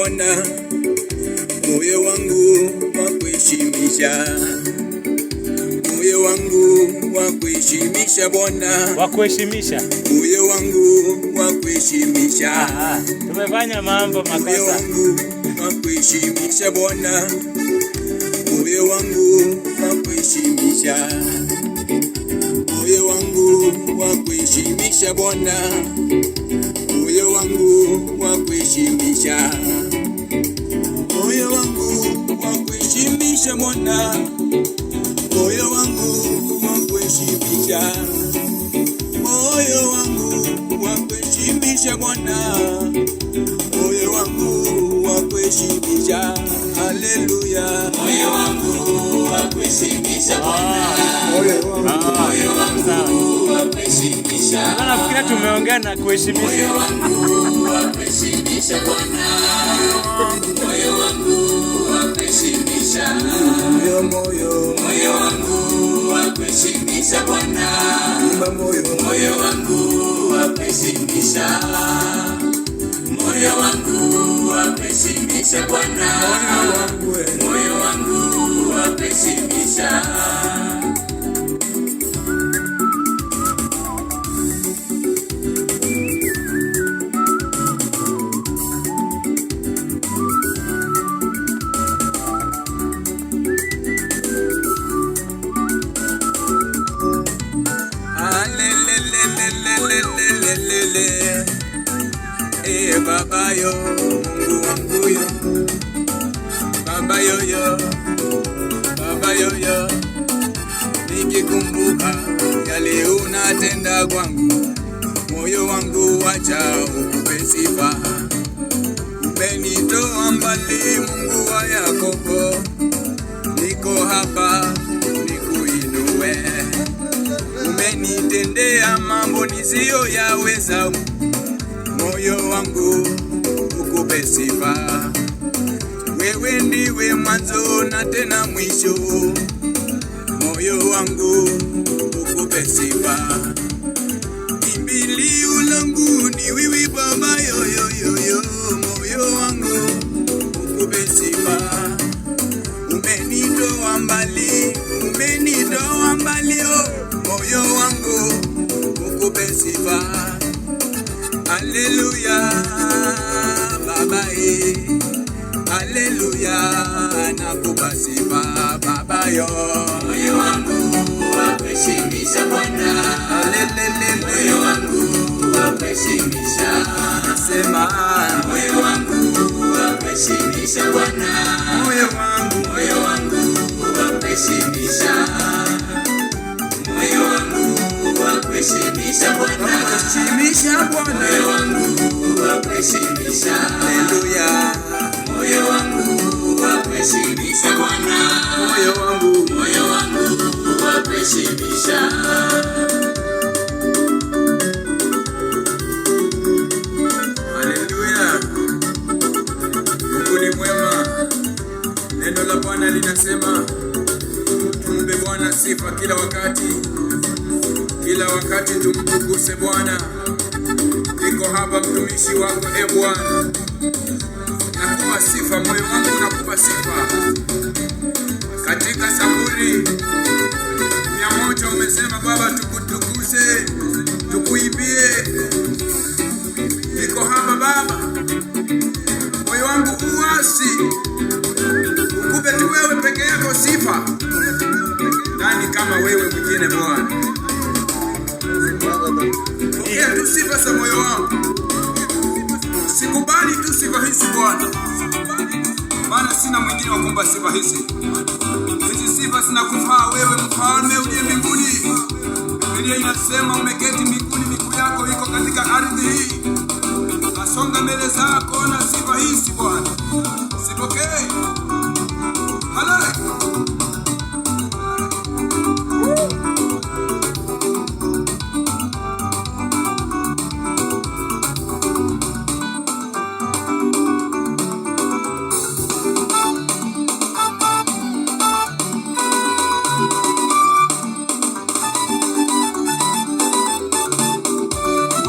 Bwana, moyo wangu wakuheshimisha, moyo wangu wakuheshimisha Bwana, wakuheshimisha, moyo wangu wakuheshimisha. Tumefanya mambo makosa. Moyo wangu wakuheshimisha Bwana, moyo wangu wakuheshimisha, moyo wangu wakuheshimisha Bwana, moyo wangu wakuheshimisha, moyo wangu wakuheshimisha Bwana, moyo wangu wakuheshimisha, moyo wangu wakuheshimisha Bwana, moyo wangu wakuheshimisha. Haleluya, moyo wangu wakuheshimisha Bwana, moyo wangu wakuheshimisha. Nafikiri tumeongea na kuheshimisha. Moyo wangu wakuheshimisha Bwana, moyo wangu wakuheshimisha, moyo wangu wakuheshimisha Bwana, moyo wangu wakuheshimisha, moyo wangu wakuheshimisha Bwana, moyo wangu wakuheshimisha. Baba yo, Mungu wangu yo, Baba yo yo, Baba yo yo, nikikumbuka yale unatenda kwangu, moyo wangu wacha ukupe sifa. Umenitoa mbali, Mungu wa Yakobo, niko hapa nikuinue. Umenitendea mambo nisiyoyaweza, moyo wangu ukupe sifa. Wewe ndiwe mwanzo na tena mwisho, moyo wangu ukupe sifa. Kimbilio langu ni wewe Baba yo yo yo yo, moyo wangu ukupe sifa. Umenitoa mbali, umenitoa mbali, moyo wangu ukupe sifa. Haleluya, Baba haleluya, nakupa sifa Baba yo. Moyo wangu wakuheshimisha Bwana, moyo wangu wakuheshimisha, Sema moyo wangu wakuheshimisha Bwana, moyo wangu wakuheshimisha, moyo wangu wakuheshimisha Bwana, moyo wangu wakuheshimisha. Haleluya, moyo wangu wakuheshimisha Bwana, moyo wangu wakuheshimisha. haleluya. Mungu ni mwema. Neno la Bwana linasema tumpe Bwana sifa kila wakati, kila wakati tumtukuse Bwana. Niko hapa mtumishi wako e Bwana, nakupa sifa, moyo wangu nakupa sifa. Katika Zaburi 100 umesema Baba, tukutukuse, tukuimbie. Niko hapa Baba, moyo wangu uasi, ukupe tu wewe peke yako sifa. Nani kama wewe mwingine Bwana? Pokea tu sifa za moyo wangu, sikubali tu sifa hizi Bwana, maana sina mwingine wa kumpa sifa hizi. Hizi sifa zinakufaa wewe, mfalme uliye mbinguni. Biblia inasema umeketi mbinguni, miguu yako iko katika ardhi hii. Nasonga mbele zako na sifa hizi Bwana, sipokee. Haleluya.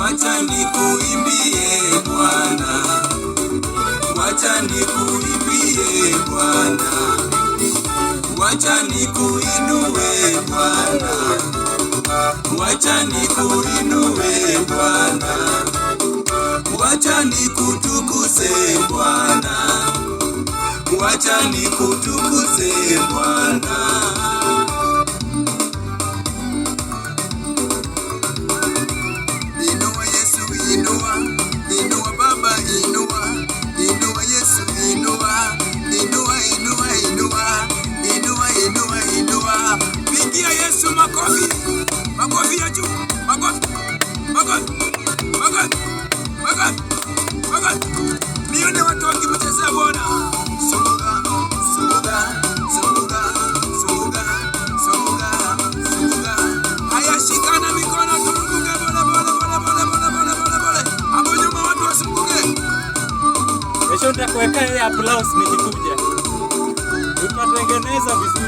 Wacha nikuimbie Bwana, nikuimbie Bwana, wacha nikuinue Bwana, wacha nikuinue Bwana, wacha nikutukuze Bwana, wacha nikutukuze Bwana. Inua Yesu, inua, inua Baba, inua, inua Yesu, inua, inua, inua, inua, inua, inua, inua. Pigia Yesu makofi, makofi ya juu, makofi, makofi, makofi, makofi, makofi. Nione watu wakimchezea Bwana. Songa, songa, songa, songa, songa, songa. Haya, shikana mikono turuke bole bole bole bole bole bole bole bole. Hapo nyuma watu wasimbuke. Kesho nitakuweka ile applause nikikuja. Tutatengeneza vizuri.